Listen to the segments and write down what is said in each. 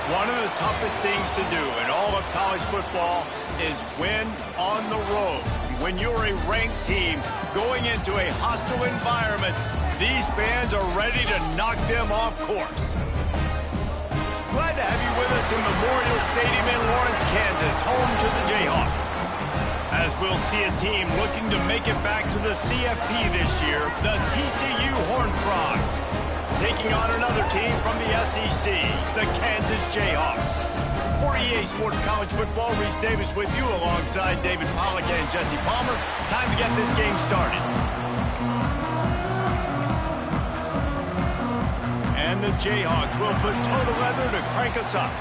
One of the toughest things to do in all of college football is win on the road. When you're a ranked team going into a hostile environment, these fans are ready to knock them off course. Glad to have you with us in Memorial Stadium in Lawrence, Kansas, home to the Jayhawks. As we'll see a team looking to make it back to the CFP this year, the TCU Horned Frogs, taking on another team from the SEC, the Kansas Jayhawks. For EA Sports College Football, Reese Davis with you alongside David Pollack and Jesse Palmer. Time to get this game started. And the Jayhawks will put total leather to crank us up.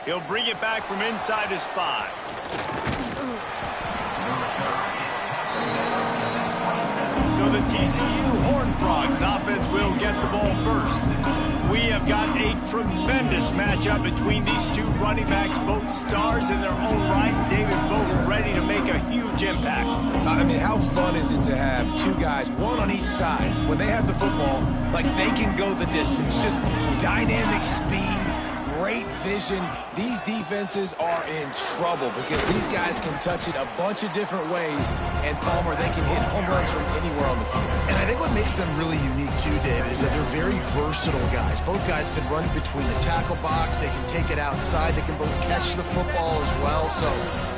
He'll bring it back from inside his 5. So the TCU Horned Frogs offense will get the ball first. We have got a tremendous matchup between these two running backs, both stars in their own right. David, both ready to make a huge impact. I mean, how fun is it to have two guys, one on each side, when they have the football, like they can go the distance, just dynamic speed, great vision. These defenses are in trouble because these guys can touch it a bunch of different ways, and Palmer, they can hit home runs from anywhere on the field. And I think what makes them really unique too, David, is that they're very versatile guys. Both guys can run between the tackle box, they can take it outside, they can both catch the football as well. So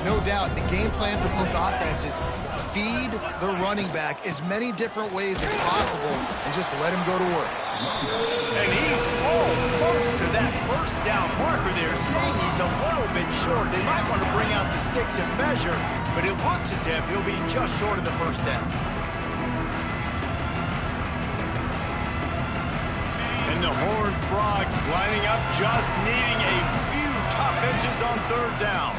no doubt the game plan for both offenses, feed the running back as many different ways as possible and just let him go to work. And he's almost to that first down marker there, saying he's a little bit short. They might want to bring out the sticks and measure, but it looks as if he'll be just short of the first down. And the Horned Frogs lining up, just needing a few tough inches on third down.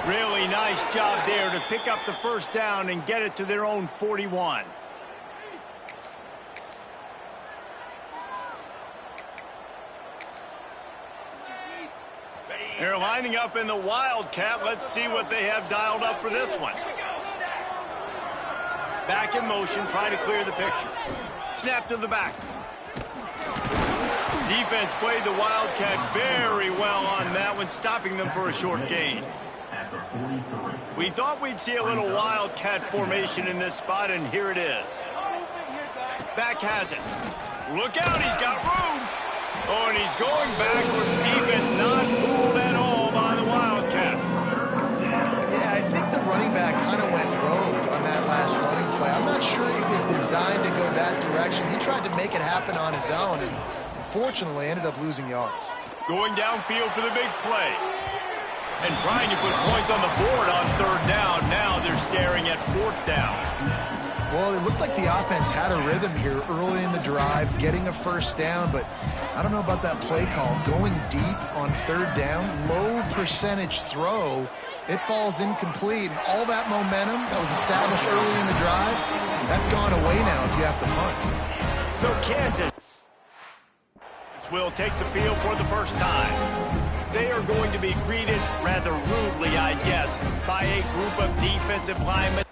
Really nice job there to pick up the first down and get it to their own 41. They're lining up in the Wildcat. Let's see what they have dialed up for this one. Back in motion, trying to clear the picture. Snap to the back. Defense played the Wildcat very well on that one, stopping them for a short gain. We thought we'd see a little Wildcat formation in this spot, and here it is. Back has it. Look out, he's got room. Oh, and he's going backwards. Defense not fooled at all by the Wildcats. Yeah, I think the running back kind of went rogue on that last running play. I'm not sure it was designed to go that direction. He tried to make it happen on his own, and unfortunately ended up losing yards. Going downfield for the big play. And trying to put points on the board on third down. Now they're staring at fourth down. Well, it looked like the offense had a rhythm here early in the drive, getting a first down, but I don't know about that play call. Going deep on third down, low percentage throw, it falls incomplete. And all that momentum that was established early in the drive, that's gone away now if you have to punt. So Kansas will take the field for the first time. They are going to be greeted rather rudely, I guess, by a group of defensive linemen.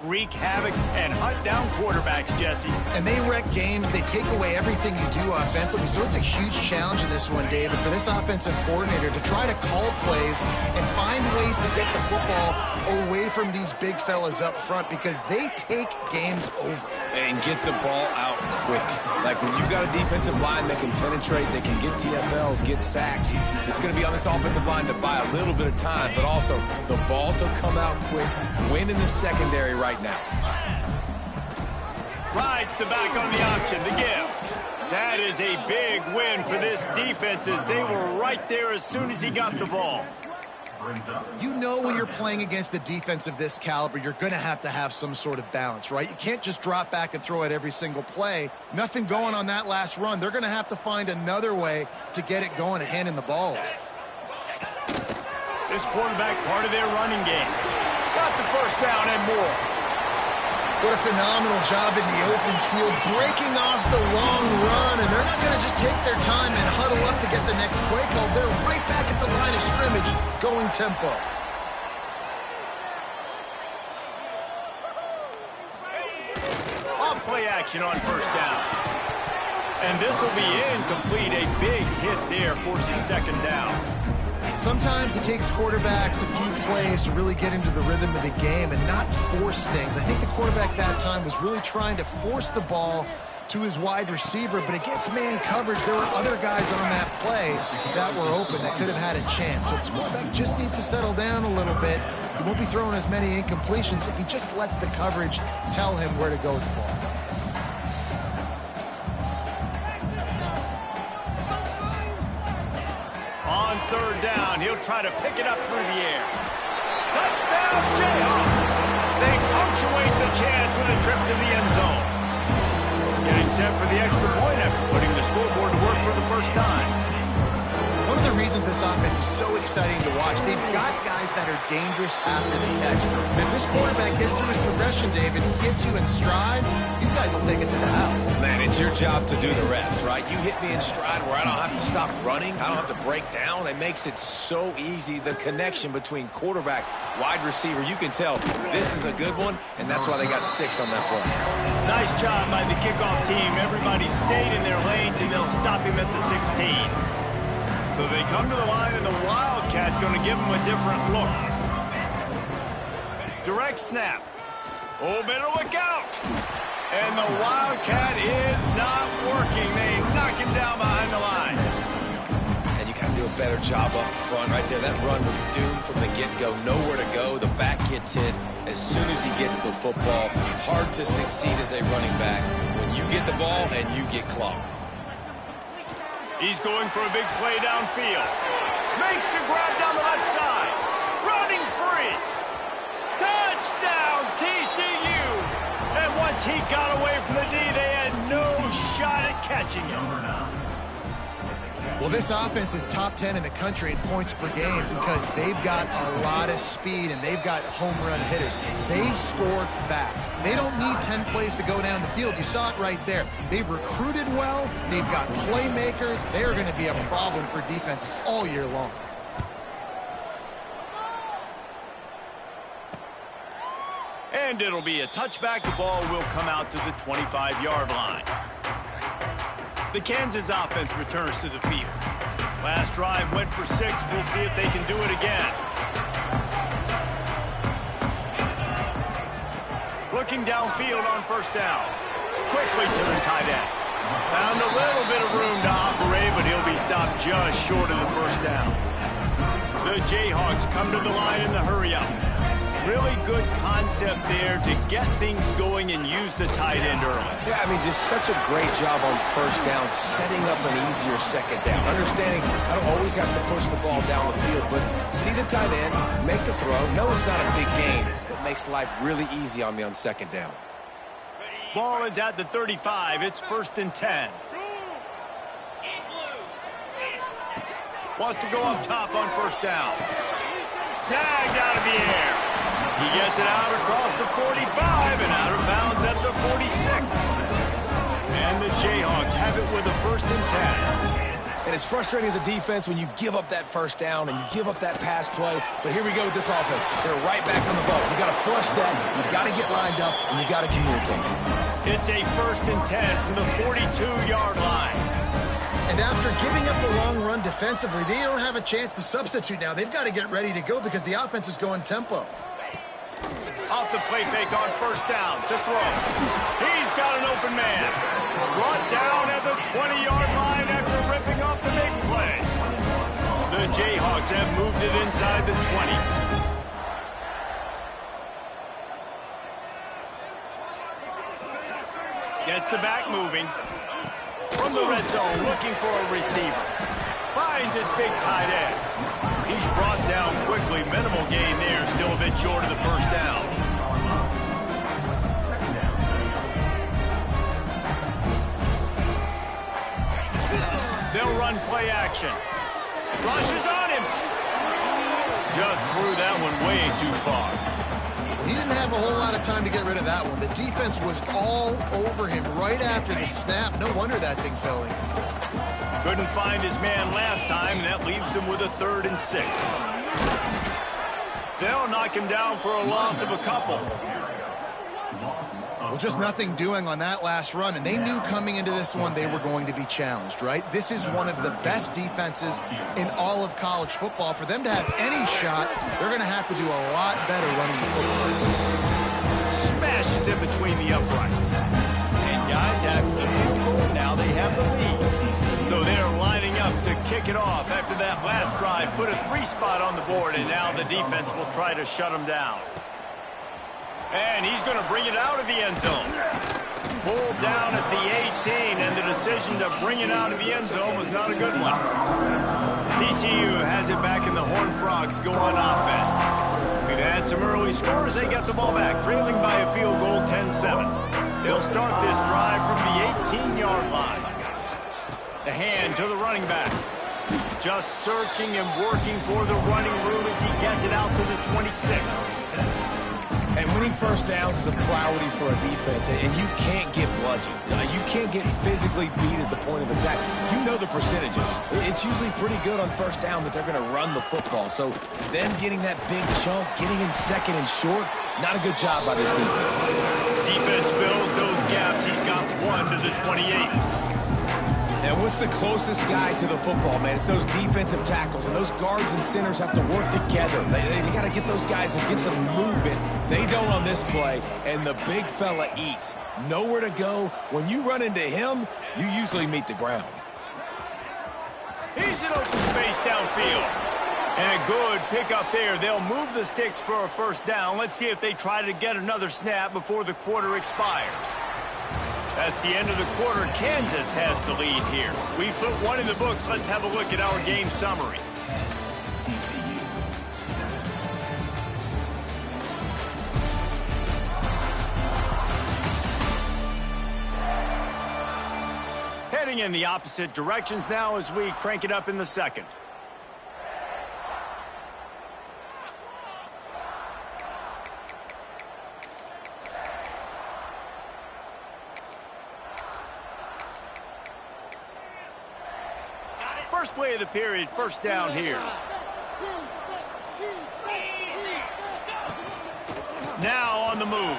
Wreak havoc and hunt down quarterbacks, Jesse. And they wreck games. They take away everything you do offensively. So it's a huge challenge in this one, David, for this offensive coordinator to try to call plays and find ways to get the football away from these big fellas up front because they take games over. And get the ball out quick. Like when you've got a defensive line that can penetrate, they can get TFLs, get sacks, it's going to be on this offensive line to buy a little bit of time, but also the ball to come out quick, win in the secondary right now. Rides the back on the option, the give. That is a big win for this defense as they were right there as soon as he got the ball. You know when you're playing against a defense of this caliber, you're going to have some sort of balance, right? You can't just drop back and throw it every single play. Nothing going on that last run. They're going to have to find another way to get it going and handing the ball off. This quarterback part of their running game. Got the first down and more. What a phenomenal job in the open field, breaking off the long run, and they're not going to just take their time and huddle up to get the next play called. They're right back at the line of scrimmage, going tempo. Off play action on first down. And this will be incomplete. A big hit there forces second down. Sometimes it takes quarterbacks a few plays to really get into the rhythm of the game and not force things. I think the quarterback that time was really trying to force the ball to his wide receiver, but against man coverage, there were other guys on that play that were open that could have had a chance. So this quarterback just needs to settle down a little bit. He won't be throwing as many incompletions if he just lets the coverage tell him where to go with the ball. On third down, he'll try to pick it up through the air. Touchdown, Jayhawks! They punctuate the chance with a trip to the end zone. Getting set for the extra point after putting the scoreboard to work for the first time. One of the reasons this offense is so exciting to watch, they've got guys that are dangerous after the catch. And if this quarterback gets through his progression, David, he gets you in stride, these guys will take it to the house. Man, it's your job to do the rest, right? You hit me in stride where I don't have to stop running. I don't have to break down. It makes it so easy. The connection between quarterback, wide receiver, you can tell this is a good one, and that's why they got 6 on that play. Nice job by the kickoff team. Everybody stayed in their lanes, and they'll stop him at the 16. So they come to the line, and the Wildcat going to give them a different look. Direct snap. Oh, better look out. And the Wildcat is not working. They knock him down behind the line. And you got to do a better job up front right there. That run was doomed from the get-go. Nowhere to go. The back gets hit as soon as he gets the football. Hard to succeed as a running back when you get the ball and you get clocked. He's going for a big play downfield. Makes the grab down the left side. Running free. Touchdown, TCU. And once he got away from the D, they had no shot at catching him. Well, this offense is top 10 in the country in points per game because they've got a lot of speed and they've got home run hitters. They score fast. They don't need 10 plays to go down the field. You saw it right there. They've recruited well. They've got playmakers. They're going to be a problem for defenses all year long. And it'll be a touchback. The ball will come out to the 25-yard line. The Kansas offense returns to the field. Last drive went for 6. We'll see if they can do it again. Looking downfield on first down. Quickly to the tight end. Found a little bit of room to operate, but he'll be stopped just short of the first down. The Jayhawks come to the line in the hurry-up. Really good concept there to get things going and use the tight end early. Yeah, I mean, just such a great job on first down, setting up an easier second down. Understanding I don't always have to push the ball down the field, but see the tight end, make the throw. No, it's not a big gain. It makes life really easy on me on second down. Ball is at the 35. It's 1st and 10. Wants to go up top on first down. Snagged out of the air. He gets it out across the 45 and out of bounds at the 46. And the Jayhawks have it with a 1st and 10. And it's frustrating as a defense when you give up that first down and you give up that pass play. But here we go with this offense. They're right back on the boat. You got to flush that. You got to get lined up, and you got to communicate. It's a 1st and 10 from the 42-yard line. And after giving up the long run defensively, they don't have a chance to substitute now. They've got to get ready to go because the offense is going tempo. Off the play fake on first down to throw. He's got an open man. Brought down at the 20-yard line after ripping off the big play. The Jayhawks have moved it inside the 20. Gets the back moving. From the red zone, looking for a receiver. Finds his big tight end. He's brought down quickly. Minimal gain there. Still a bit short of the first down. They'll run play action. Rushes on him. Just threw that one way too far. He didn't have have a whole lot of time to get rid of that one. The defense was all over him right after the snap. No wonder that thing fell in. Couldn't find his man last time, and that leaves him with a 3rd and 6. They'll knock him down for a loss of a couple. Well, just nothing doing on that last run, and they knew coming into this one they were going to be challenged, right? This is one of the best defenses in all of college football. For them to have any shot, they're going to have to do a lot better running the football. Smashes in between the uprights. And guys, after the field goal, now they have the lead. So they're lining up to kick it off after that last drive. Put a 3-spot on the board, and now the defense will try to shut them down. And he's going to bring it out of the end zone. Pulled down at the 18, and the decision to bring it out of the end zone was not a good one. TCU has it back, and the Horned Frogs go on offense. We've had some early scores. They get the ball back, trailing by a field goal, 10-7. They'll start this drive from the 18-yard line. The hand to the running back. Just searching and working for the running room as he gets it out to the 26. And winning first downs is a priority for a defense, and you can't get bludgeoned. You can't get physically beat at the point of attack. You know the percentages. It's usually pretty good on first down that they're going to run the football. So them getting that big chunk, getting in 2nd and short, not a good job by this defense. Defense fills those gaps. He's got 1 to the 28. And what's the closest guy to the football, man? It's those defensive tackles, and those guards and centers have to work together. They got to get those guys and get some movement. They don't on this play, and the big fella eats. Nowhere to go. When you run into him, you usually meet the ground. He's in open space downfield. And a good pickup there. They'll move the sticks for a first down. Let's see if they try to get another snap before the quarter expires. That's the end of the quarter. Kansas has the lead here. We put 1 in the books. Let's have a look at our game summary. Heading in the opposite directions now as we crank it up in the 2nd. First play of the period, first down here. Now on the move.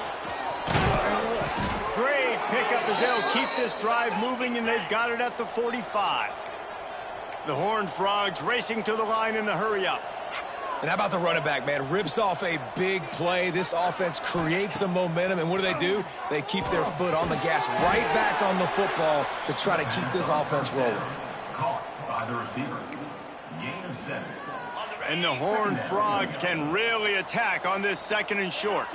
Great pickup as they'll keep this drive moving, and they've got it at the 45. The Horned Frogs racing to the line in the hurry-up. And how about the running back, man? Rips off a big play. This offense creates some momentum, and what do? They keep their foot on the gas, right back on the football to try to keep this offense rolling. By the receiver. Gain of 7. And the Horned Frogs can really attack on this 2nd and short.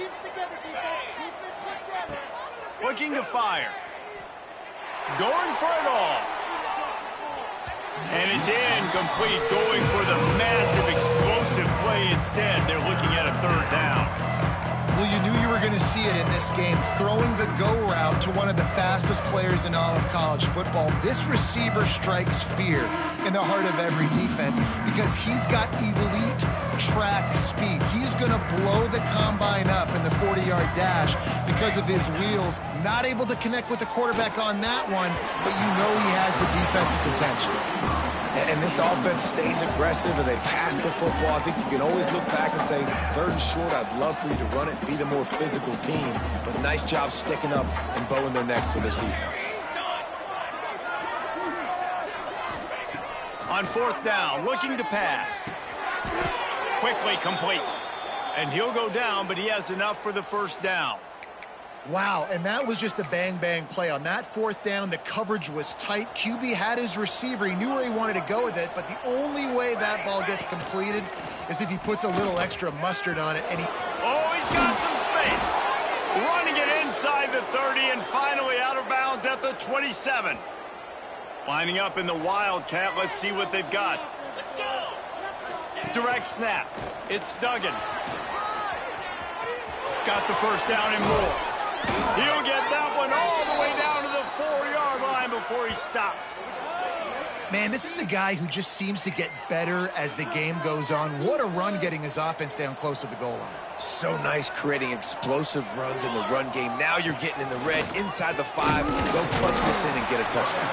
Looking to fire. Going for it all. And it's incomplete. Going for the massive explosive play instead. They're looking at a 3rd down. Well, you knew you were going to see it in this game, throwing the go route to one of the fastest players in all of college football. This receiver strikes fear in the heart of every defense because he's got elite track speed. He's going to blow the combine up in the 40-yard dash because of his wheels. Not able to connect with the quarterback on that one, but you know he has the defense's attention. And this offense stays aggressive, and they pass the football. I think you can always look back and say, 3rd and short, I'd love for you to run it, be the more physical team. But nice job sticking up and bowing their necks for this defense. On 4th down, looking to pass. Quickly complete. And he'll go down, but he has enough for the first down. Wow, and that was just a bang-bang play. On that 4th down, the coverage was tight. QB had his receiver. He knew where he wanted to go with it, but the only way that ball gets completed is if he puts a little extra mustard on it. And Oh, he's got some space. Running it inside the 30 and finally out of bounds at the 27. Lining up in the Wildcat. Let's see what they've got. Direct snap. It's Duggan. Got the first down and more. He'll get that one all the way down to the 4-yard line before he stopped. Man, this is a guy who just seems to get better as the game goes on. What a run getting his offense down close to the goal line. So nice creating explosive runs in the run game. Now you're getting in the red, inside the 5. Go punch this in and get a touchdown.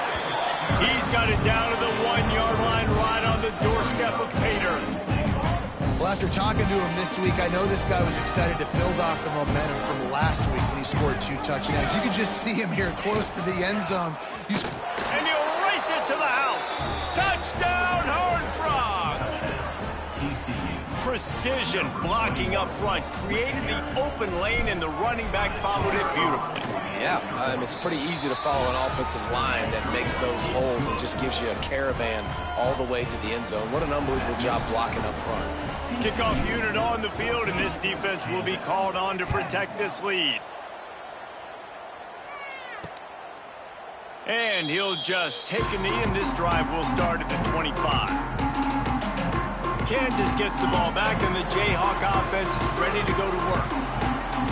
He's got it down to the 1-yard line right on the doorstep of Pater. Well, after talking to him this week, I know this guy was excited to build off the momentum from last week when he scored 2 touchdowns. You can just see him here close to the end zone. And he'll race it to the house. Touchdown, Horned Frogs! Precision blocking up front created the open lane, and the running back followed it beautifully. Yeah, it's pretty easy to follow an offensive line that makes those holes and just gives you a caravan all the way to the end zone. What an unbelievable job blocking up front. Kickoff unit on the field, and this defense will be called on to protect this lead. And he'll just take a knee, and this drive will start at the 25. Kansas gets the ball back, and the Jayhawk offense is ready to go to work.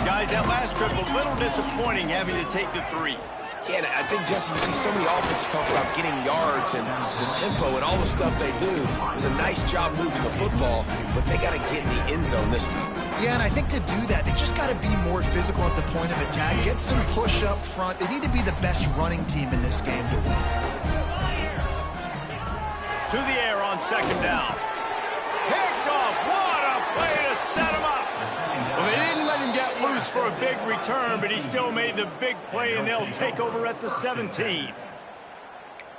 Guys, that last trip, a little disappointing having to take the 3. Yeah, and I think, Jesse, you see so many offenses talk about getting yards and the tempo and all the stuff they do. It was a nice job moving the football, but they got to get in the end zone this time. Yeah, and I think to do that, they just got to be more physical at the point of attack, get some push up front. They need to be the best running team in this game to win. To the air on 2nd down. Picked off. What a play to set him up. Well, they didn't let him get loose for a big return, but he still made the big play, and they'll take over at the 17.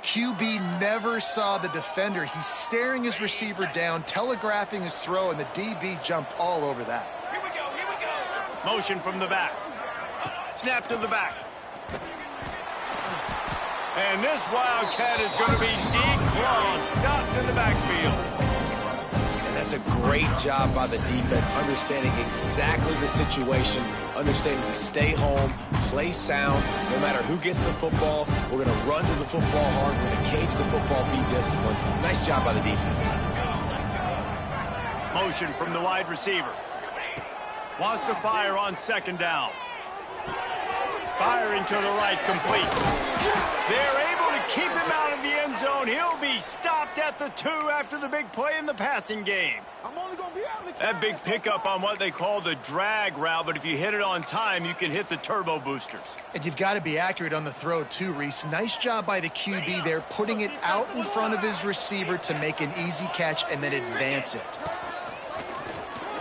QB never saw the defender. He's staring his receiver down, telegraphing his throw, and the DB jumped all over that. Here we go. Motion from the back. Snap to the back. And this Wildcat is going to be declawed, stopped in the backfield. That's a great job by the defense, understanding exactly the situation, understanding to stay home, play sound. No matter who gets the football, we're going to run to the football hard. We're going to cage the football, be disciplined. Nice job by the defense. Motion from the wide receiver. Wants to fire on 2nd down. Firing to the right, complete. They're able to keep him out of the end zone. He'll be stopped at the 2 after the big play in the passing game. That big pickup on what they call the drag route, but if you hit it on time, you can hit the turbo boosters. And you've got to be accurate on the throw too, Reese. Nice job by the QB there, putting it out in front of his receiver to make an easy catch and then advance it.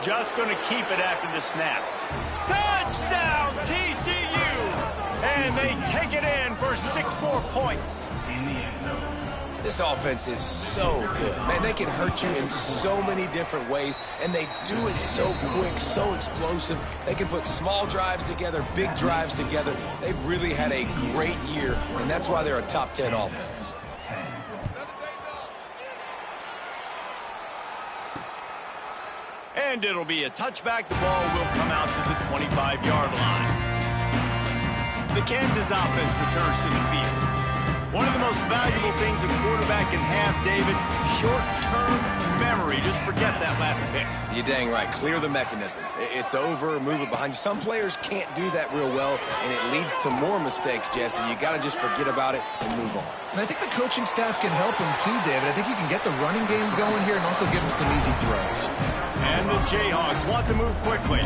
Just going to keep it after the snap. Touchdown, TCU! And they take it in for 6 more points. This offense is so good. Man, they can hurt you in so many different ways, and they do it so quick, so explosive. They can put small drives together, big drives together. They've really had a great year, and that's why they're a top 10 offense. And it'll be a touchback. The ball will come out to the 25-yard line. The Kansas offense returns to the field. One of the most valuable things a quarterback can have, David, short-term memory. Just forget that last pick. You're dang right. Clear the mechanism. It's over, move it behind you. Some players can't do that real well, and it leads to more mistakes, Jesse. You got to just forget about it and move on. And I think the coaching staff can help him too, David. I think you can get the running game going here and also give him some easy throws. And the Jayhawks want to move quickly.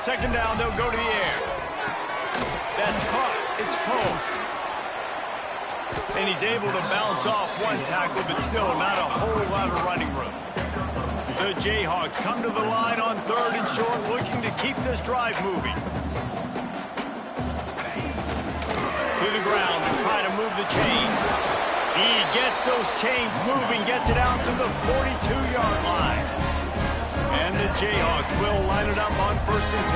Second down, they'll go to the air. That's caught. It's Poe. And he's able to bounce off one tackle, but still not a whole lot of running room. The Jayhawks come to the line on 3rd and short, looking to keep this drive moving. To the ground to try to move the chains. He gets those chains moving, gets it out to the 42-yard line. And the Jayhawks will line it up on 1st and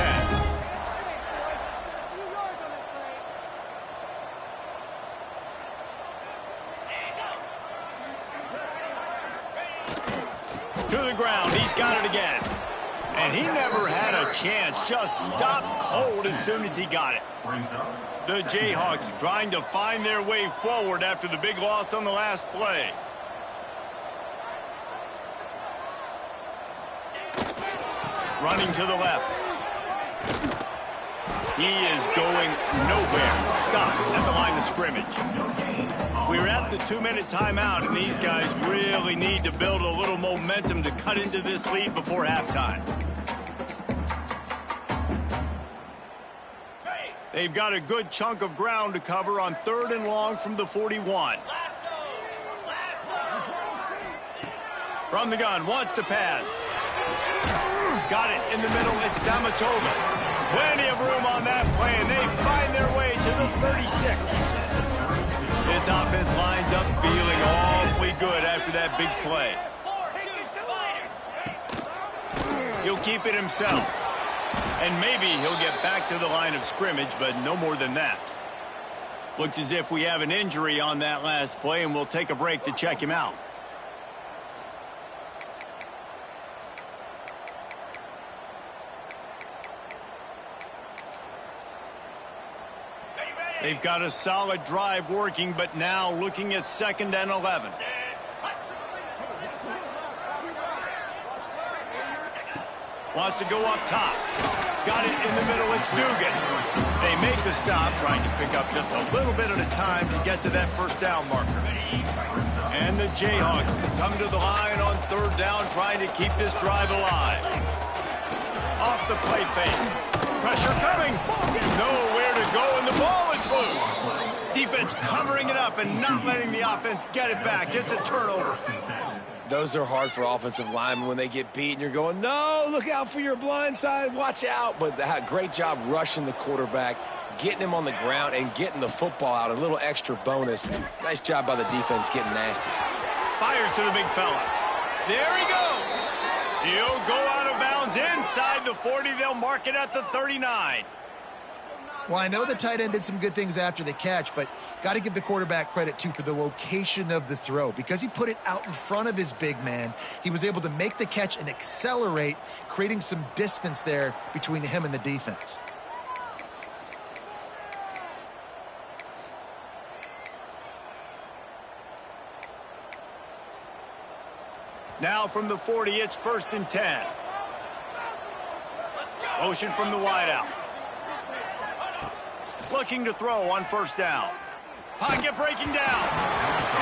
10. To the ground, he's got it again. And he never had a chance, just stopped cold as soon as he got it. The Jayhawks trying to find their way forward after the big loss on the last play. Running to the left. He is going nowhere. Stop at the line of scrimmage. We're at the 2-minute timeout, and these guys really need to build a little momentum to cut into this lead before halftime. They've got a good chunk of ground to cover on 3rd and long from the 41. From the gun, wants to pass. Got it in the middle, it's Tamatova. Plenty of room on that play, and they find their way to the 36. This offense lines up feeling awfully good after that big play. He'll keep it himself. And maybe he'll get back to the line of scrimmage, but no more than that. Looks as if we have an injury on that last play, and we'll take a break to check him out. They've got a solid drive working, but now looking at 2nd and 11. Wants to go up top. Got it in the middle, it's Dugan. They make the stop, trying to pick up just a little bit at a time to get to that 1st down marker. And the Jayhawks come to the line on 3rd down, trying to keep this drive alive. Off the play fake. Pressure coming. Nowhere to go, and the ball is loose. Defense covering it up and not letting the offense get it back. It's a turnover. Those are hard for offensive linemen when they get beat and you're going, no, look out for your blind side, watch out. But great job rushing the quarterback, getting him on the ground, and getting the football out. A little extra bonus. Nice job by the defense getting nasty. Fires to the big fella. There he goes. He'll go out of bounds inside the 40. They'll mark it at the 39. Well, I know the tight end did some good things after the catch, but got to give the quarterback credit, too, for the location of the throw. Because he put it out in front of his big man, he was able to make the catch and accelerate, creating some distance there between him and the defense. Now from the 40, it's 1st and 10. Motion from the wideout. Looking to throw on 1st down. Pocket breaking down.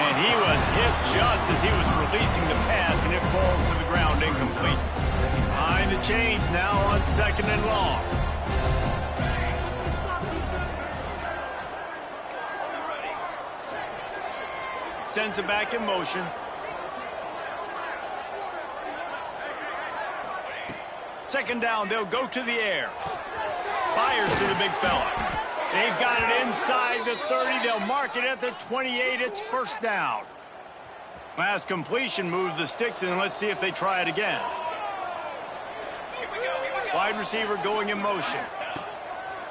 And he was hit just as he was releasing the pass, and it falls to the ground incomplete. Behind the chains now on 2nd and long. Sends it back in motion. Second down, they'll go to the air. Fires to the big fella. They've got it inside the 30. They'll mark it at the 28. It's 1st down. Last completion moves the sticks in. Let's see if they try it again. Wide receiver going in motion.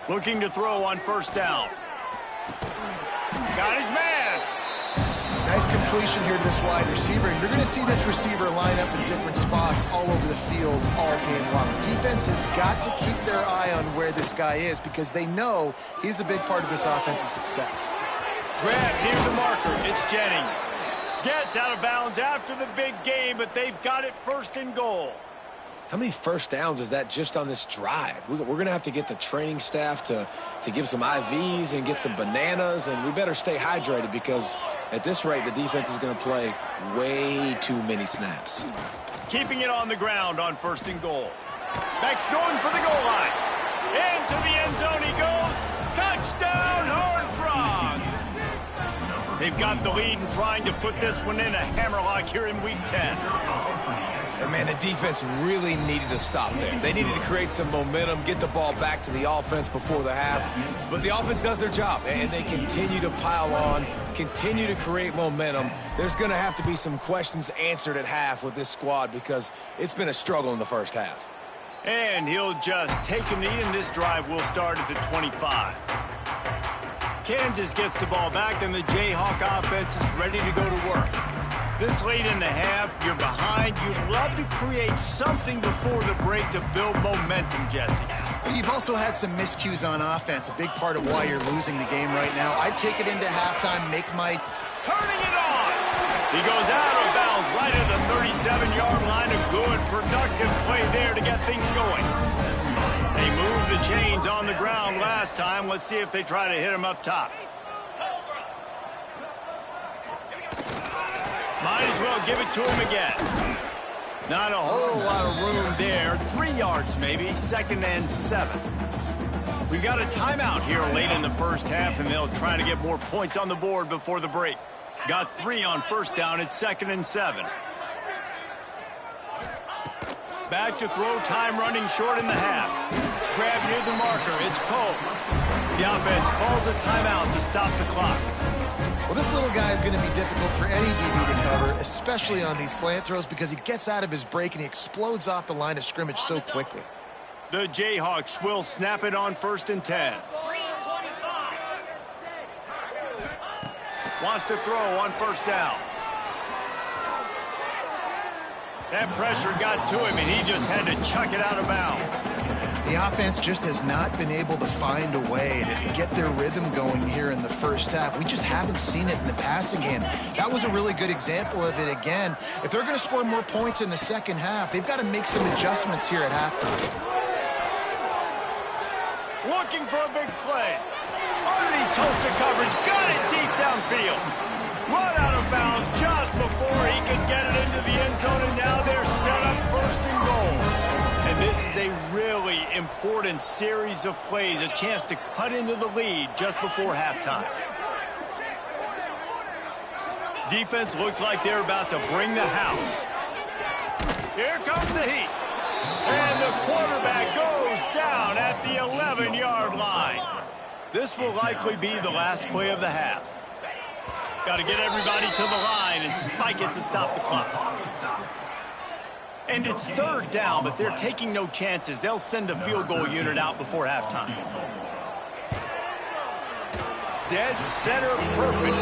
Looking to throw on 1st down. Got his man. Nice completion here to this wide receiver. You're going to see this receiver line up in different spots all over the field all game long. Defense has got to keep their eye on where this guy is because they know he's a big part of this offense's success. Grab near the marker. It's Jennings. Gets out of bounds after the big game, but they've got it 1st and goal. How many 1st downs is that just on this drive? We're going to have to get the training staff to give some IVs and get some bananas, and we better stay hydrated because at this rate, the defense is going to play way too many snaps. Keeping it on the ground on 1st and goal. Beck's going for the goal line. Into the end zone he goes. Touchdown, Horned Frogs! They've got the lead and trying to put this one in a hammerlock here in Week 10. And, man, the defense really needed to stop there. They needed to create some momentum, get the ball back to the offense before the half. But the offense does their job, and they continue to pile on, continue to create momentum. There's going to have to be some questions answered at half with this squad because it's been a struggle in the 1st half. And he'll just take a knee, and this drive will start at the 25. Kansas gets the ball back, and the Jayhawk offense is ready to go to work. This late in the half, you're behind. You'd love to create something before the break to build momentum, Jesse. You've also had some miscues on offense, a big part of why you're losing the game right now. I'd take it into halftime, make my... Turning it on! He goes out of bounds right at the 37-yard line. A good, productive play there to get things going. They moved the chains on the ground last time. Let's see if they try to hit him up top. Might as well give it to him again. Not a whole lot of room there. 3 yards maybe. 2nd and 7. We got a timeout here late in the first half, and they'll try to get more points on the board before the break. Got 3 on 1st down. It's 2nd and 7. Back to throw, time running short in the half. Grab near the marker. It's Poe. The offense calls a timeout to stop the clock. Well, this little guy is going to be difficult for any DB to cover, especially on these slant throws, because he gets out of his break and he explodes off the line of scrimmage so quickly. The Jayhawks will snap it on 1st and 10. Wants to throw on 1st down. That pressure got to him, and he just had to chuck it out of bounds. The offense just has not been able to find a way to get their rhythm going here in the first half. We just haven't seen it in the passing game. That was a really good example of it again. If they're going to score more points in the second half, they've got to make some adjustments here at halftime. Looking for a big play. Underneath toasted coverage. Got it deep downfield. Run out of bounds just before he could get it into the end zone, and now they're set up 1st and goal. And this is a really important series of plays, a chance to cut into the lead just before halftime. Defense looks like they're about to bring the house. Here comes the heat. And the quarterback goes down at the 11-yard line. This will likely be the last play of the half. Got to get everybody to the line and spike it to stop the clock. And it's 3rd down, but they're taking no chances. They'll send the field goal unit out before halftime. Dead center perfect.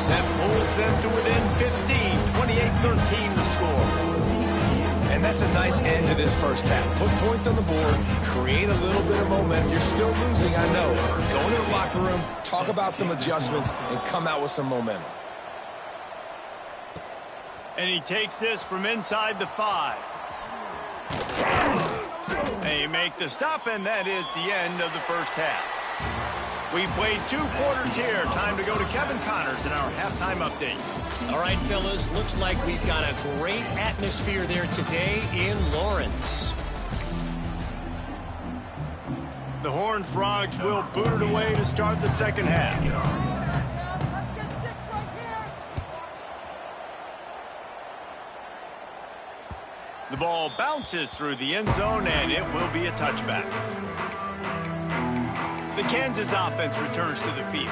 That pulls them to within 15, 28-13 the score. And that's a nice end to this first half. Put points on the board, create a little bit of momentum. You're still losing, I know. Go into the locker room, talk about some adjustments, and come out with some momentum. And he takes this from inside the 5. They make the stop, and that is the end of the first half. We played 2 quarters here. Time to go to Kevin Connors in our halftime update. All right, fellas, looks like we've got a great atmosphere there today in Lawrence. The Horned Frogs will boot it away to start the second half. The ball bounces through the end zone, and it will be a touchback. The Kansas offense returns to the field.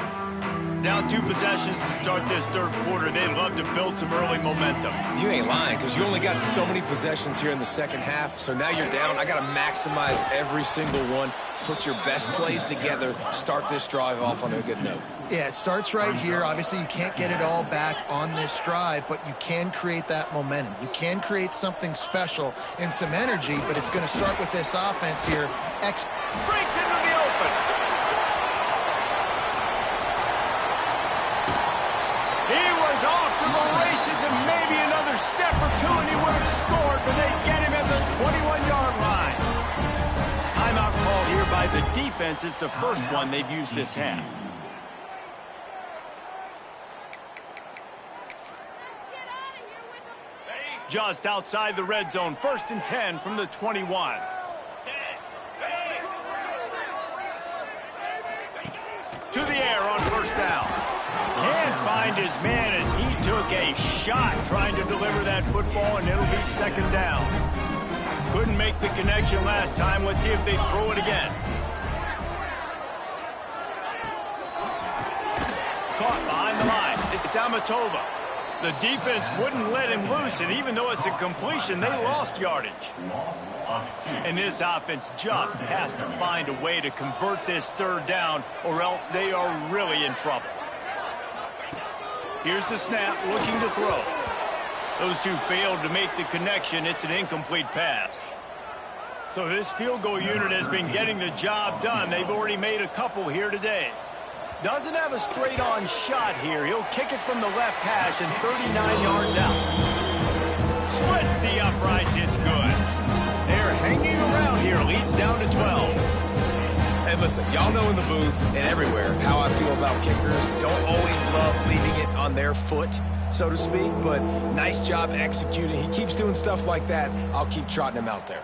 Down 2 possessions to start this 3rd quarter. They'd love to build some early momentum. You ain't lying, because you only got so many possessions here in the second half, so now you're down. I got to maximize every single one, put your best plays together, start this drive off on a good note. Yeah, it starts right here. Obviously, you can't get it all back on this drive, but you can create that momentum. You can create something special and some energy, but it's going to start with this offense here. Breaks into the open. He was off to the races, and maybe another step or 2, and he would have scored, but they get him at the 21-yard line. Timeout called here by the defense. It's the first one they've used this half. Just outside the red zone, 1st and 10 from the 21. To the air on 1st down. Can't find his man as he took a shot trying to deliver that football, and it'll be 2nd down. Couldn't make the connection last time. Let's see if they throw it again. Caught behind the line. It's Amatova. The defense wouldn't let him loose, and even though it's a completion, they lost yardage. And this offense just has to find a way to convert this 3rd down, or else they are really in trouble. Here's the snap, looking to throw. Those 2 failed to make the connection. It's an incomplete pass. So this field goal unit has been getting the job done. They've already made a couple here today. Doesn't have a straight-on shot here. He'll kick it from the left hash and 39 yards out. Splits the uprights. It's good. They're hanging around here. Leads down to 12. Hey, listen, y'all know in the booth and everywhere how I feel about kickers. Don't always love leaving it on their foot, so to speak, but nice job executing. He keeps doing stuff like that. I'll keep trotting him out there.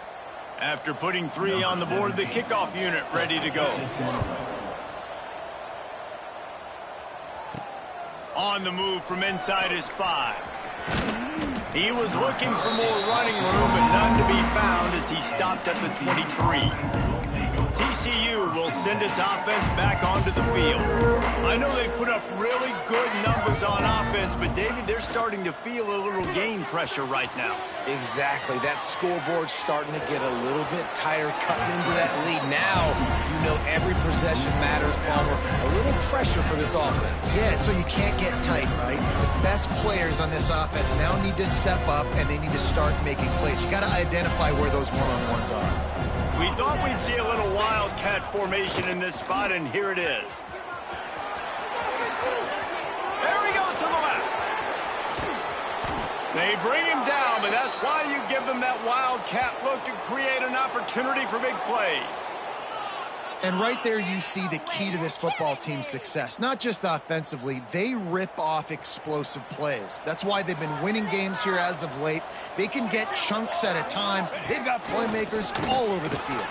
After putting 3 on the board, the kickoff unit ready to go. On the move from inside his 5. He was looking for more running room, but none to be found as he stopped at the 23. TCU will send its offense back onto the field. I know they've put up really good numbers on offense, but David, they're starting to feel a little game pressure right now. Exactly. That scoreboard's starting to get a little bit tighter, cutting into that lead. Now, you know every possession matters, Palmer. A little pressure for this offense. Yeah, so you can't get tight, right? The best players on this offense now need to step up, and they need to start making plays. You got to identify where those one-on-ones are. We thought we'd see a little wildcat formation in this spot, and here it is. There he goes to the left. They bring him down, but that's why you give them that wildcat look to create an opportunity for big plays. And right there you see the key to this football team's success. Not just offensively, they rip off explosive plays. That's why they've been winning games here as of late. They can get chunks at a time. They've got playmakers all over the field.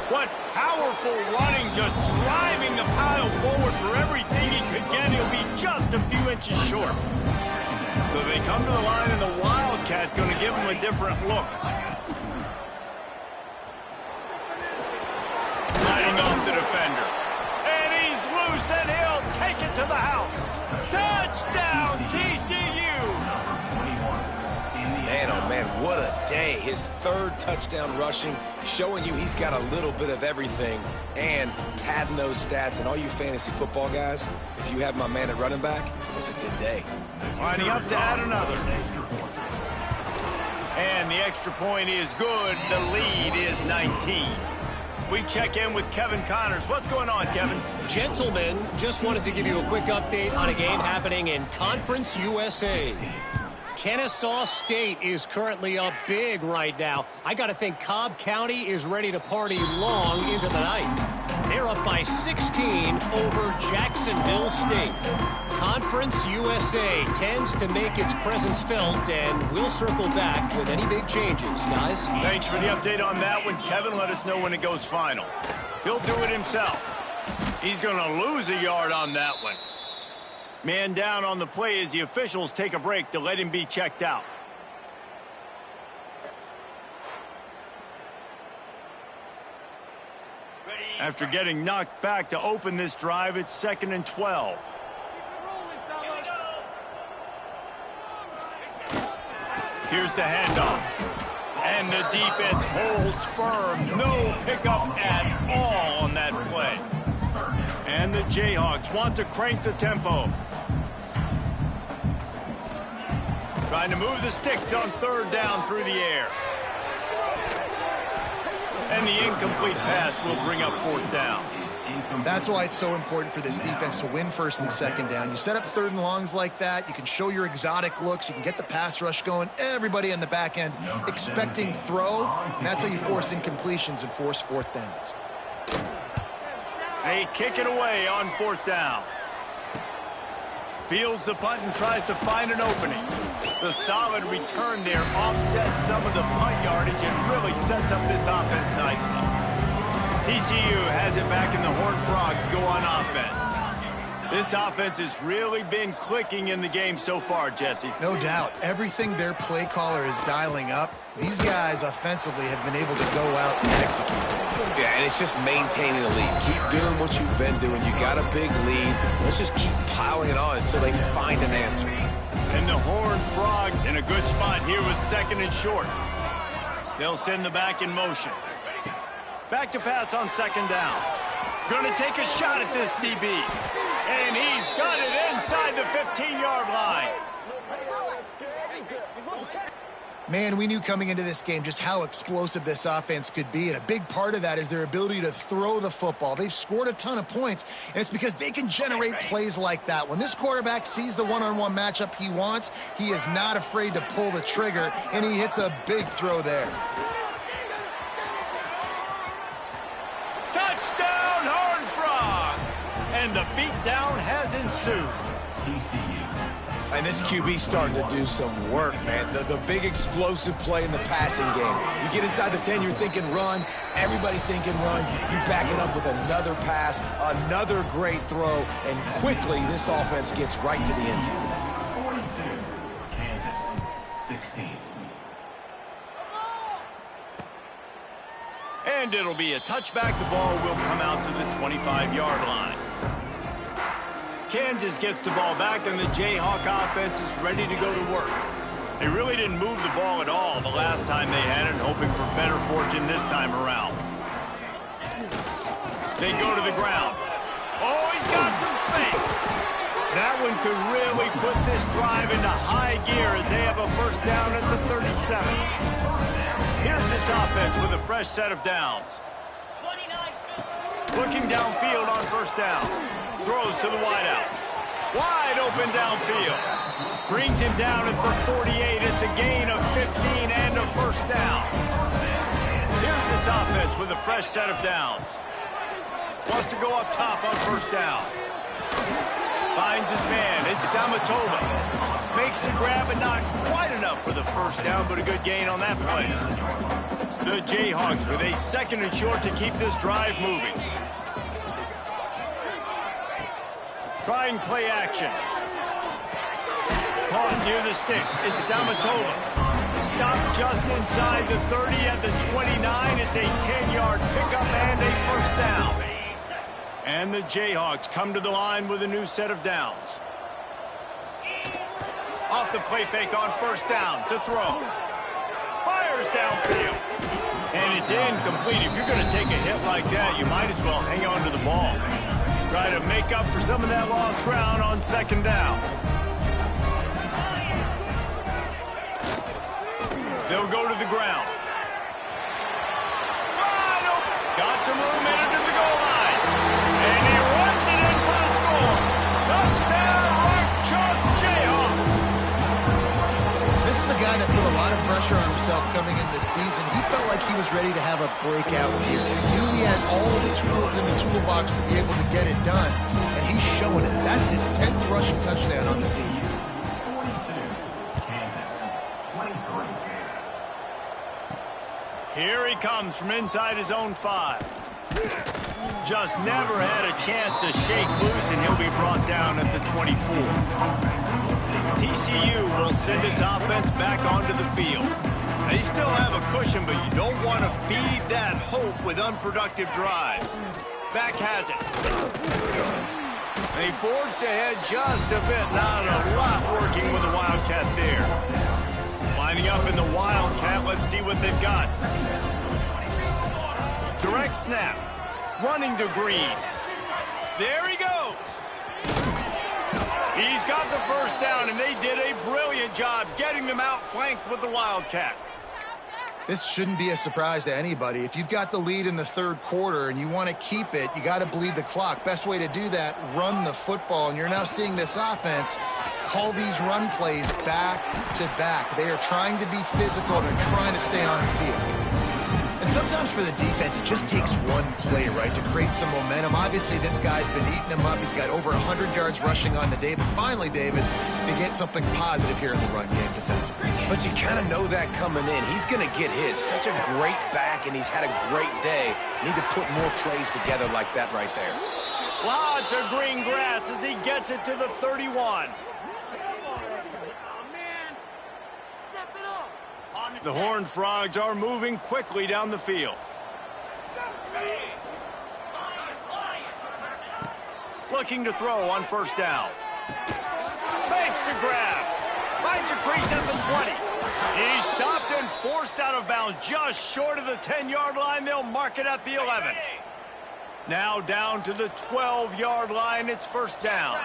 What powerful running, just driving the pile forward for everything he could get. He'll be just a few inches short. So they come to the line, and the Wildcat going to give him a different look. Lighting off the defender. And he's loose, and he'll take it to the house. Touchdown, TCU! Man, oh man, what a day. His 3rd touchdown rushing, showing you he's got a little bit of everything and padding those stats. And all you fantasy football guys, if you have my man at running back, it's a good day. Lining up to add another. And the extra point is good. The lead is 19. We check in with Kevin Connors. What's going on, Kevin? Gentlemen, just wanted to give you a quick update on a game happening in Conference USA. Kennesaw State is currently up big right now. I got to think Cobb County is ready to party long into the night. They're up by 16 over Jacksonville State. Conference USA tends to make its presence felt, and we'll circle back with any big changes, guys. Thanks for the update on that one, Kevin. Let us know when it goes final. He'll do it himself. He's going to lose a yard on that one. Man down on the play as the officials take a break to let him be checked out. After getting knocked back to open this drive, it's 2nd and 12. Here's the handoff. And the defense holds firm. No pickup at all on that play. And the Jayhawks want to crank the tempo. Trying to move the sticks on 3rd down through the air. And the incomplete pass will bring up 4th down. That's why it's so important for this defense to win 1st and 2nd down. You set up 3rd and longs like that. You can show your exotic looks. You can get the pass rush going. Everybody on the back end expecting throw. And that's how you force incompletions and force 4th downs. They kick it away on 4th down. Fields the punt and tries to find an opening. The solid return there offsets some of the punt yardage and really sets up this offense nicely. TCU has it back, and the Horned Frogs go on offense. This offense has really been clicking in the game so far, Jesse. No doubt. Everything their play caller is dialing up, these guys offensively have been able to go out and execute. Yeah, and it's just maintaining the lead. Keep doing what you've been doing. You got a big lead. Let's just keep piling it on until they find an answer. And the Horned Frogs in a good spot here with 2nd and short. They'll send the back in motion. Back to pass on 2nd down. Going to take a shot at this DB. And he's got it inside the 15-yard line. Man, we knew coming into this game just how explosive this offense could be, and a big part of that is their ability to throw the football. They've scored a ton of points, and it's because they can generate plays like that. When this quarterback sees the one-on-one matchup he wants, he is not afraid to pull the trigger, and he hits a big throw there. Touchdown, Horned Frogs! And the beatdown has ensued. TCU. And this QB starting to do some work, man. The big explosive play in the passing game. You get inside the 10, you're thinking run. Everybody thinking run. You back it up with another pass, another great throw, and quickly this offense gets right to the end zone. 42, Kansas 16. And it'll be a touchback. The ball will come out to the 25-yard line. Kansas gets the ball back, and the Jayhawk offense is ready to go to work. They really didn't move the ball at all the last time they had it, hoping for better fortune this time around. They go to the ground. Oh, he's got some space. That one could really put this drive into high gear as they have a first down at the 37. Here's this offense with a fresh set of downs. Looking downfield on first down. Throws to the wideout. Wide open downfield. Brings him down at the 48. It's a gain of 15 and a first down. Here's this offense with a fresh set of downs. Wants to go up top on first down. Finds his man. It's Tamatova. Makes the grab and not quite enough for the first down, but a good gain on that play. The Jayhawks with a second and short to keep this drive moving. Trying play action. Caught near the sticks. It's Tamatova. Stopped just inside the 30 at the 29. It's a 10-yard pickup and a first down. And the Jayhawks come to the line with a new set of downs. Off the play fake on first down to throw. Fires downfield. And it's incomplete. If you're going to take a hit like that, you might as well hang on to the ball. Try to make up for some of that lost ground on second down. They'll go to the ground. Wide open. Got some room in it to the goal line. And he runs it in for the score. Touchdown, Rock Chalk Jayhawk. This is a guy that put a lot of pressure on himself coming into this season. He felt like he was ready to have a breakout year. He knew he had all the tools in the toolbox to be able to get it done, and he's showing it. That's his 10th rushing touchdown on the season. 42, Kansas 23. Here he comes from inside his own 5. Just never had a chance to shake loose, and he'll be brought down at the 24. TCU will send its offense back onto the field. They still have a cushion, but you don't want to feed that hope with unproductive drives. Back has it. They forged ahead just a bit. Not a lot working with the Wildcat there. Lining up in the Wildcat. Let's see what they've got. Direct snap. Running to Green. There he goes. He's got the first down, and they did a brilliant job getting them outflanked with the Wildcat. This shouldn't be a surprise to anybody. If you've got the lead in the third quarter and you want to keep it, you got to bleed the clock. Best way to do that, run the football. And you're now seeing this offense call these run plays back to back. They are trying to be physical. They're trying to stay on the field. And sometimes for the defense, it just takes one play, right, to create some momentum. Obviously, this guy's been eating them up. He's got over 100 yards rushing on the day. But finally, David, they get something positive here in the run game defensively. But you kind of know that coming in. He's going to get his. Such a great back, and he's had a great day. Need to put more plays together like that right there. Lots of green grass as he gets it to the 31. The Horned Frogs are moving quickly down the field. Looking to throw on first down. Makes the grab. Finds a crease at the 20. He's stopped and forced out of bounds just short of the 10-yard line. They'll mark it at the 11. Now down to the 12-yard line. It's first down.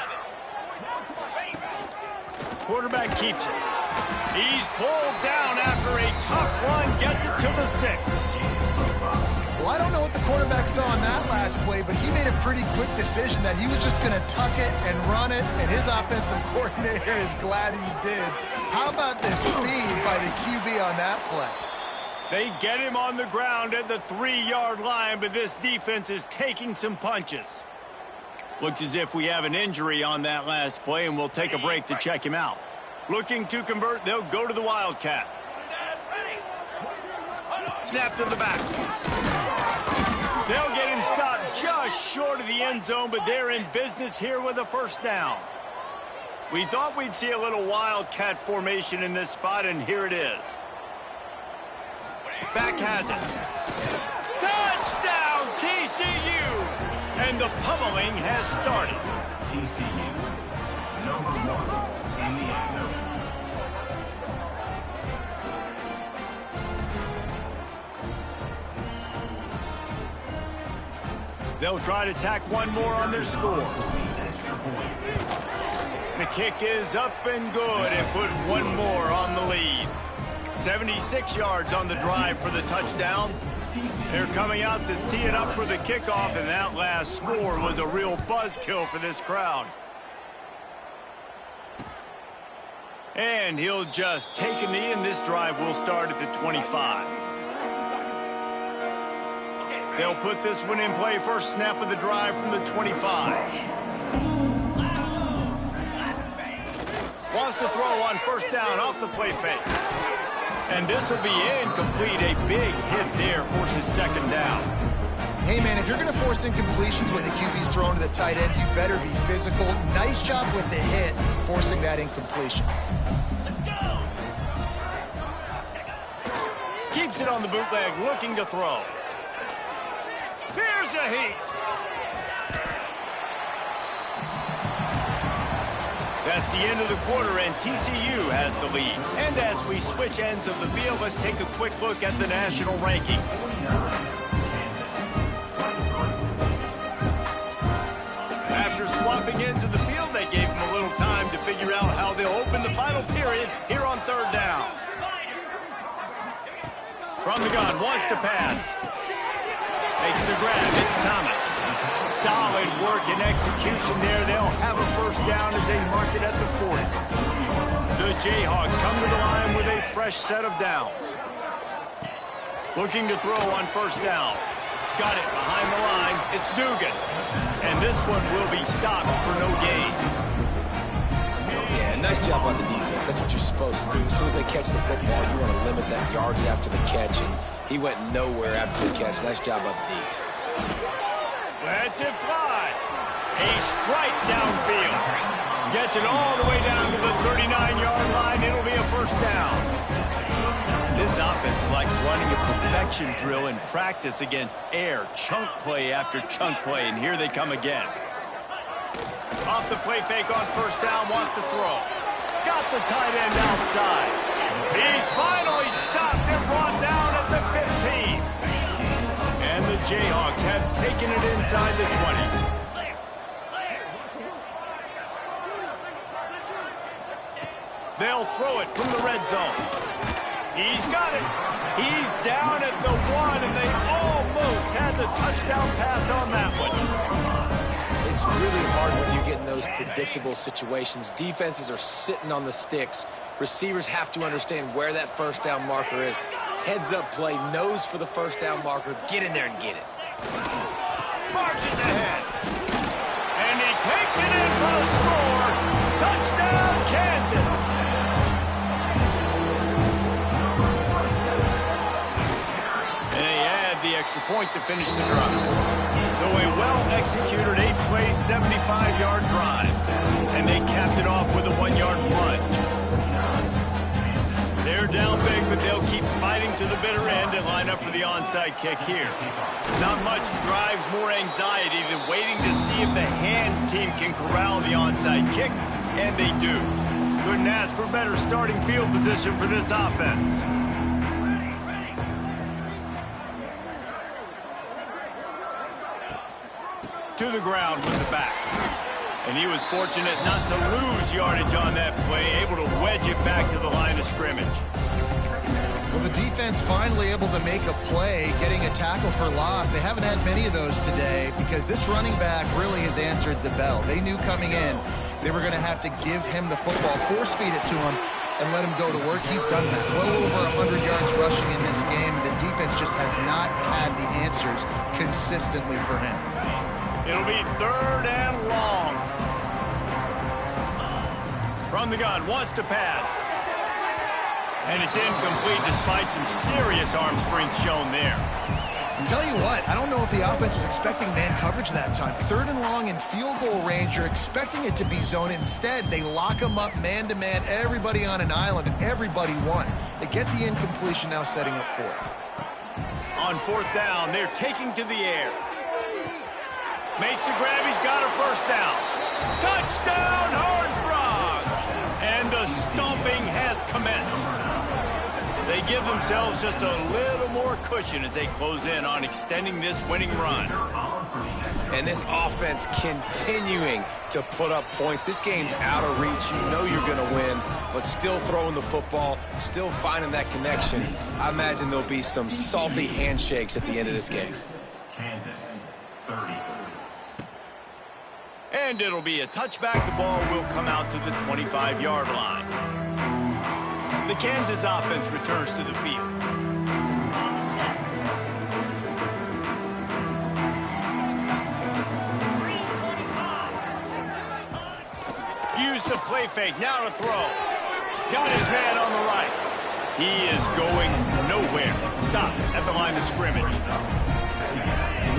Quarterback keeps it. He's pulled down after a tough run, gets it to the 6. Well, I don't know what the quarterback saw on that last play, but he made a pretty quick decision that he was just going to tuck it and run it, and his offensive coordinator is glad he did. How about the speed by the QB on that play? They get him on the ground at the 3-yard line, but this defense is taking some punches. Looks as if we have an injury on that last play, and we'll take a break to check him out. Looking to convert, they'll go to the Wildcat. Snap to the back. They'll get him stopped just short of the end zone, but they're in business here with a first down. We thought we'd see a little Wildcat formation in this spot, and here it is. Back has it. Touchdown, TCU! And the pummeling has started. TCU, number 1 in the end zone. They'll try to tack one more on their score. The kick is up and good and put one more on the lead. 76 yards on the drive for the touchdown. They're coming out to tee it up for the kickoff, and that last score was a real buzzkill for this crowd. And he'll just take a knee, and this drive will start at the 25. They'll put this one in play. First snap of the drive from the 25. Wants to throw on first down off the play fake. And this will be incomplete. A big hit there, forces second down. Hey, man, if you're going to force incompletions when the QB's thrown to the tight end, you better be physical. Nice job with the hit, forcing that incompletion. Keeps it on the bootleg, looking to throw. Here's a heat. That's the end of the quarter, and TCU has the lead. And as we switch ends of the field, let's take a quick look at the national rankings. After swapping ends of the field, they gave them a little time to figure out how they'll open the final period here on third down. From the gun, wants to pass. Makes the grab, it's Thomas. Solid work and execution there. They'll have a first down as they mark it at the 40. The Jayhawks come to the line with a fresh set of downs. Looking to throw on first down. Got it behind the line. It's Dugan. And this one will be stopped for no gain. Yeah, nice job on the defense. That's what you're supposed to do. As soon as they catch the football, you want to limit that yards after the catch, and he went nowhere after the catch. Nice job by the D. Lets it fly. A strike downfield. Gets it all the way down to the 39-yard line. It'll be a first down. This offense is like running a perfection drill in practice against air. Chunk play after chunk play, and here they come again. Off the play fake on first down, wants to throw. Got the tight end outside. He's finally stopped and brought down at the 15. And the Jayhawks have taken it inside the 20. They'll throw it from the red zone. He's got it. He's down at the 1, and they almost had the touchdown pass on that one. It's really hard when you get in those predictable situations. Defenses are sitting on the sticks. Receivers have to understand where that first down marker is. Heads up play, nose for the first down marker. Get in there and get it. Marches ahead. And he takes it in for the score. Touchdown, Kansas. And they add the extra point to finish the drive. So a well-executed 8-play, 75-yard drive. And they capped it off with a 1-yard plunge. They're down big, but they'll keep fighting to the bitter end and line up for the onside kick here. Not much drives more anxiety than waiting to see if the hands team can corral the onside kick, and they do. Couldn't ask for better starting field position for this offense. To the ground with the back. And he was fortunate not to lose yardage on that play, able to wedge it back to the line of scrimmage. Well, the defense finally able to make a play, getting a tackle for loss. They haven't had many of those today because this running back really has answered the bell. They knew coming in they were going to have to give him the football, force feed it to him, and let him go to work. He's done that. Well over 100 yards rushing in this game. The defense just has not had the answers consistently for him. It'll be 3rd and long. From the gun, wants to pass. And it's incomplete despite some serious arm strength shown there. Tell you what, I don't know if the offense was expecting man coverage that time. 3rd and long in field goal range, you're expecting it to be zone. Instead, they lock them up man-to-man, everybody on an island, and everybody won. They get the incompletion, now setting up 4th. On 4th down, they're taking to the air. Makes the grab, he's got a 1st down. Touchdown, Horned Frogs! And the stomping has commenced. They give themselves just a little more cushion as they close in on extending this winning run. And this offense continuing to put up points. This game's out of reach. You know you're going to win, but still throwing the football, still finding that connection. I imagine there'll be some salty handshakes at the end of this game. Kansas, 30. And it'll be a touchback. The ball will come out to the 25-yard line. The Kansas offense returns to the field. Use the play fake, now to throw. Got his man on the right. He is going nowhere. Stop at the line of scrimmage.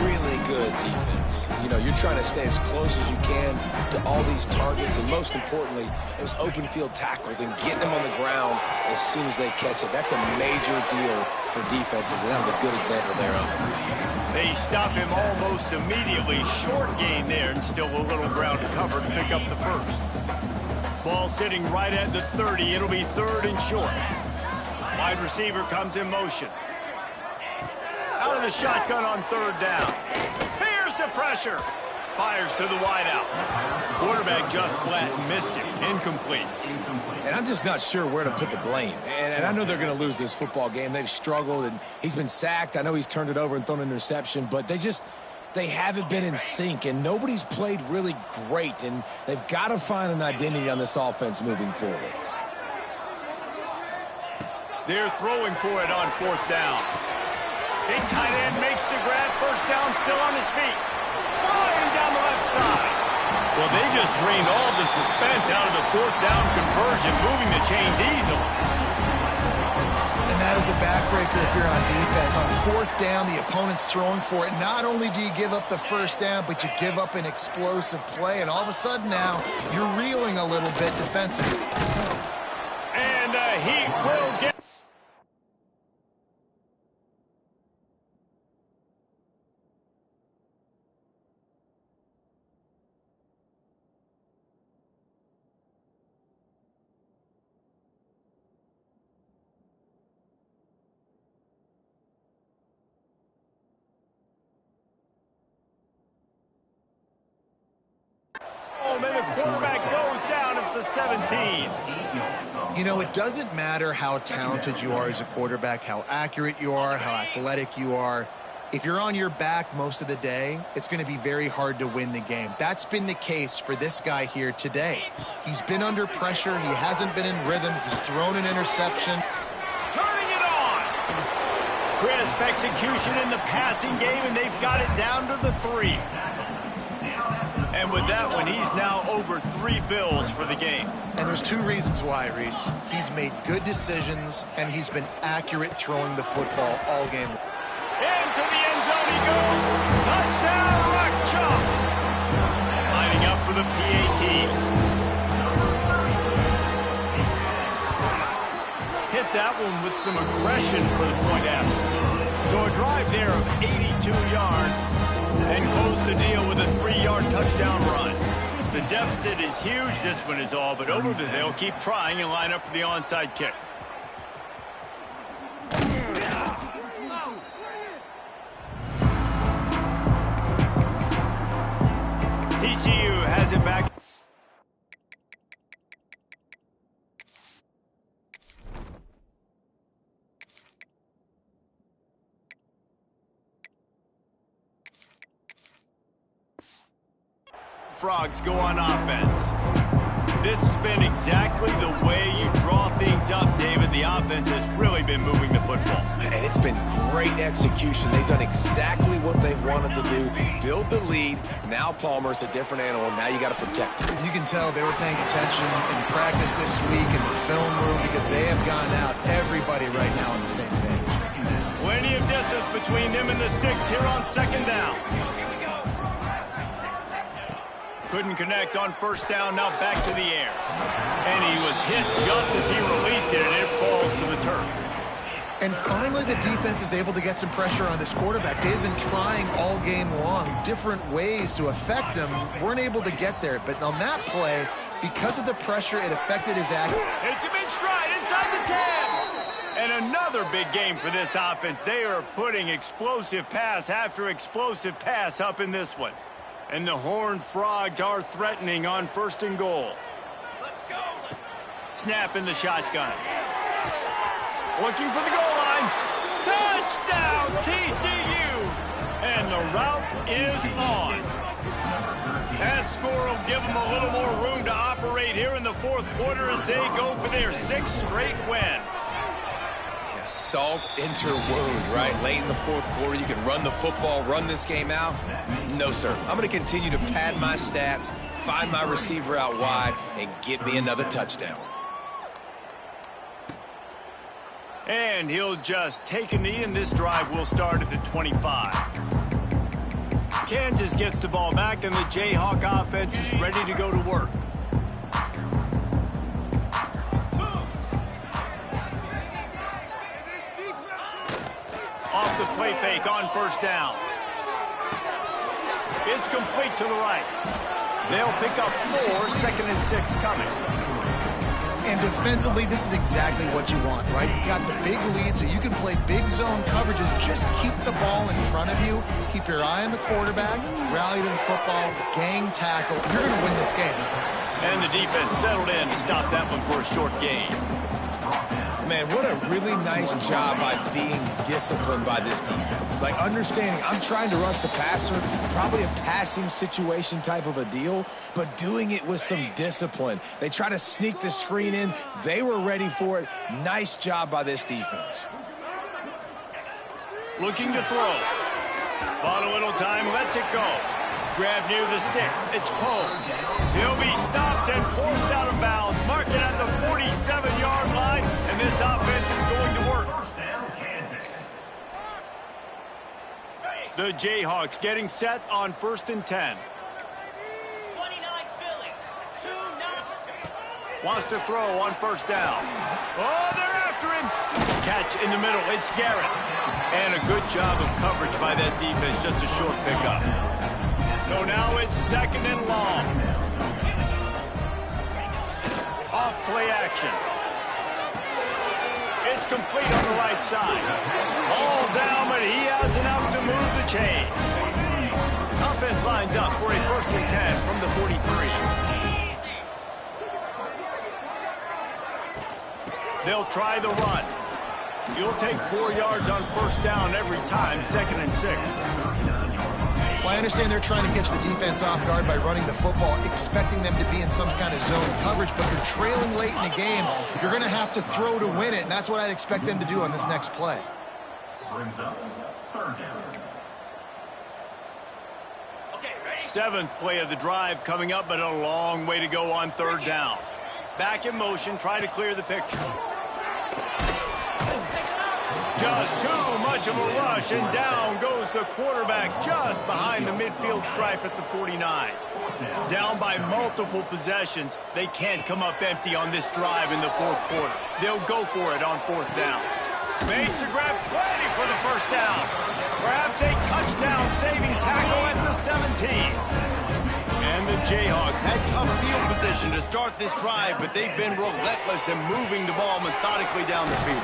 Really good defense. You know, you're trying to stay as close as you can to all these targets, and most importantly, those open field tackles and getting them on the ground as soon as they catch it. That's a major deal for defenses, and that was a good example there of it. They stop him almost immediately. Short gain there, and still a little ground covered to pick up the 1st. Ball sitting right at the 30. It'll be 3rd and short. Wide receiver comes in motion. Out of the shotgun on 3rd down. Here's the pressure. Fires to the wideout. Quarterback just flat missed it. Incomplete. And I'm just not sure where to put the blame. And I know they're going to lose this football game. They've struggled, and he's been sacked. I know he's turned it over and thrown an interception, but they haven't been in sync, and nobody's played really great, and they've got to find an identity on this offense moving forward. They're throwing for it on 4th down. Big tight end makes the grab. 1st down, still on his feet. Flying down the left side. Well, they just drained all the suspense out of the 4th down conversion, moving the chains easily. And that is a backbreaker if you're on defense. On 4th down, the opponent's throwing for it. Not only do you give up the 1st down, but you give up an explosive play. And all of a sudden now, you're reeling a little bit defensively. And he will get... And the quarterback goes down at the 17. You know, it doesn't matter how talented you are as a quarterback, how accurate you are, how athletic you are. If you're on your back most of the day, it's going to be very hard to win the game. That's been the case for this guy here today. He's been under pressure. He hasn't been in rhythm. He's thrown an interception. Turning it on. Crisp execution in the passing game, and they've got it down to the 3. And with that one, he's now over 3 bills for the game. And there's 2 reasons why, Reese. He's made good decisions, and he's been accurate throwing the football all game. Into the end zone he goes. Touchdown, Rock Chop. Lining up for the PAT. Hit that one with some aggression for the point after. So a drive there of 82 yards. And close the deal with a 3-yard touchdown run. The deficit is huge. This one is all but over, but they'll keep trying and line up for the onside kick. TCU has it back. Frogs go on offense. This has been exactly the way you draw things up, David. The offense has really been moving the football. And it's been great execution. They've done exactly what they've wanted to do. Build the lead. Now Palmer's a different animal. Now you got to protect him. You can tell they were paying attention in practice this week in the film room because they have gotten out everybody right now on the same page. Plenty of distance between them and the sticks here on second down. Couldn't connect on first down, now back to the air. And he was hit just as he released it, and it falls to the turf. And finally, the defense is able to get some pressure on this quarterback. They've been trying all game long different ways to affect him. Weren't able to get there. But on that play, because of the pressure, it affected his act. It's him in stride inside the 10. And another big game for this offense. They are putting explosive pass after explosive pass up in this one. And the Horned Frogs are threatening on first and goal. Let's go. Snap in the shotgun. Looking for the goal line. Touchdown, TCU. And the route is on. That score will give them a little more room to operate here in the fourth quarter as they go for their 6th straight win. Salt into wound, right? Late in the fourth quarter, you can run the football, run this game out. No, sir. I'm going to continue to pad my stats, find my receiver out wide, and get me another touchdown. And he'll just take a knee, and this drive will start at the 25. Kansas gets the ball back, and the Jayhawk offense is ready to go to work. Off the play fake on first down. It's complete to the right. They'll pick up 4, 2nd and 6 coming. And defensively, this is exactly what you want, right? You got the big lead, so you can play big zone coverages. Just keep the ball in front of you. Keep your eye on the quarterback. Rally to the football. Gang tackle. You're going to win this game. And the defense settled in to stop that one for a short gain. Man, what a really nice job by being disciplined by this defense. Like, understanding I'm trying to rush the passer, probably a passing situation type of a deal, but doing it with some discipline. They try to sneak the screen in. They were ready for it. Nice job by this defense. Looking to throw. Bought a little time, lets it go. Grab near the sticks. It's Poe. He'll be stopped and forced out of bounds. Mark it at the 47-yard line, and this offense is going to work. The Jayhawks getting set on 1st and 10. 29 Philly. 2-9. Wants to throw on first down. Oh, they're after him. Catch in the middle. It's Garrett. And a good job of coverage by that defense. Just a short pickup. So now it's 2nd and long. Off play action. It's complete on the right side. All down, but he has enough to move the chains. Offense lines up for a 1st and 10 from the 43. They'll try the run. You'll take 4 yards on first down every time, 2nd and 6. Well, I understand they're trying to catch the defense off guard by running the football, expecting them to be in some kind of zone coverage, but you're trailing late in the game. You're going to have to throw to win it, and that's what I'd expect them to do on this next play. Brings up 3rd down. 7th play of the drive coming up, but a long way to go on 3rd down. Back in motion, try to clear the picture. Just too much of a rush, and down goes the quarterback just behind the midfield stripe at the 49. Down by multiple possessions, they can't come up empty on this drive in the 4th quarter. They'll go for it on 4th down. Makes the grab plenty for the first down. Perhaps a touchdown-saving tackle at the 17. And the Jayhawks had tough field position to start this drive, but they've been relentless in moving the ball methodically down the field.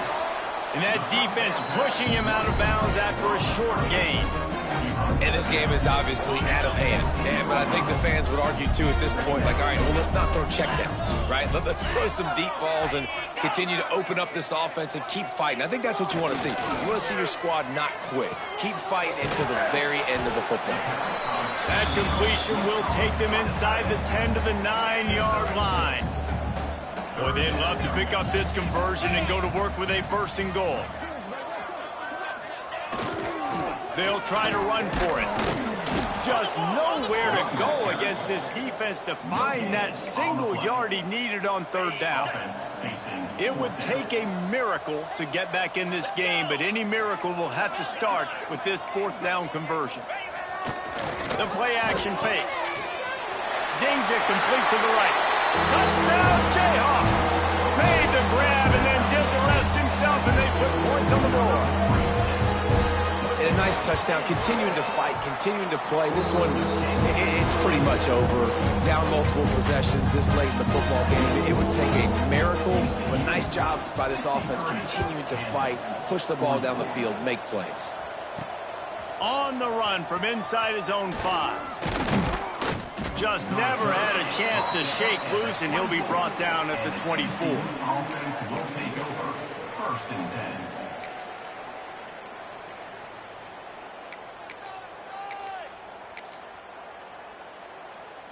And that defense pushing him out of bounds after a short gain. And this game is obviously out of hand. But I think the fans would argue, too, at this point, like, all right, well, let's not throw checkdowns, right? Let's throw some deep balls and continue to open up this offense and keep fighting. I think that's what you want to see. You want to see your squad not quit. Keep fighting until the very end of the football game. That completion will take them inside the 10 to the 9-yard line. Boy, they'd love to pick up this conversion and go to work with a 1st and goal. They'll try to run for it. Just nowhere to go against this defense to find that single yard he needed on 3rd down. It would take a miracle to get back in this game, but any miracle will have to start with this 4th down conversion. The play-action fake. Zings it complete to the right. Touchdown, Jayhawks! Made the grab and then did the rest himself, and they put points on the board. And a nice touchdown, continuing to fight, continuing to play. This one, it's pretty much over. Down multiple possessions this late in the football game. It would take a miracle, but nice job by this offense continuing to fight, push the ball down the field, make plays. On the run from inside his own 5. Just never had a chance to shake loose, and he'll be brought down at the 24. Offense will take over. 1st and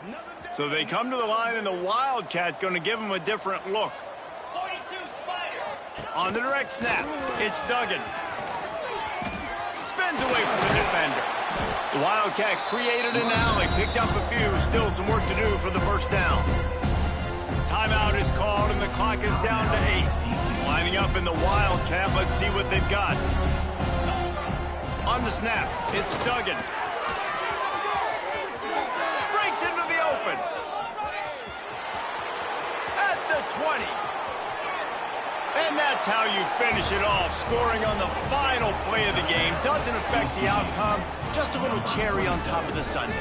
10. So they come to the line, and the Wildcat going to give them a different look. 42 Spider. On the direct snap, it's Duggan. Spins away from the defender. The Wildcat created an alley, picked up a few, still some work to do for the 1st down. Timeout is called, and the clock is down to 8. Lining up in the Wildcat, let's see what they've got. On the snap, it's Duggan. Breaks into the open. At the 20. And that's how you finish it off. Scoring on the final play of the game doesn't affect the outcome. Just a little cherry on top of the sundae.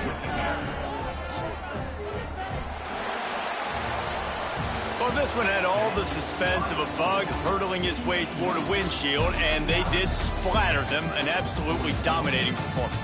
Well, this one had all the suspense of a bug hurtling his way toward a windshield, and they did splatter them. An absolutely dominating performance.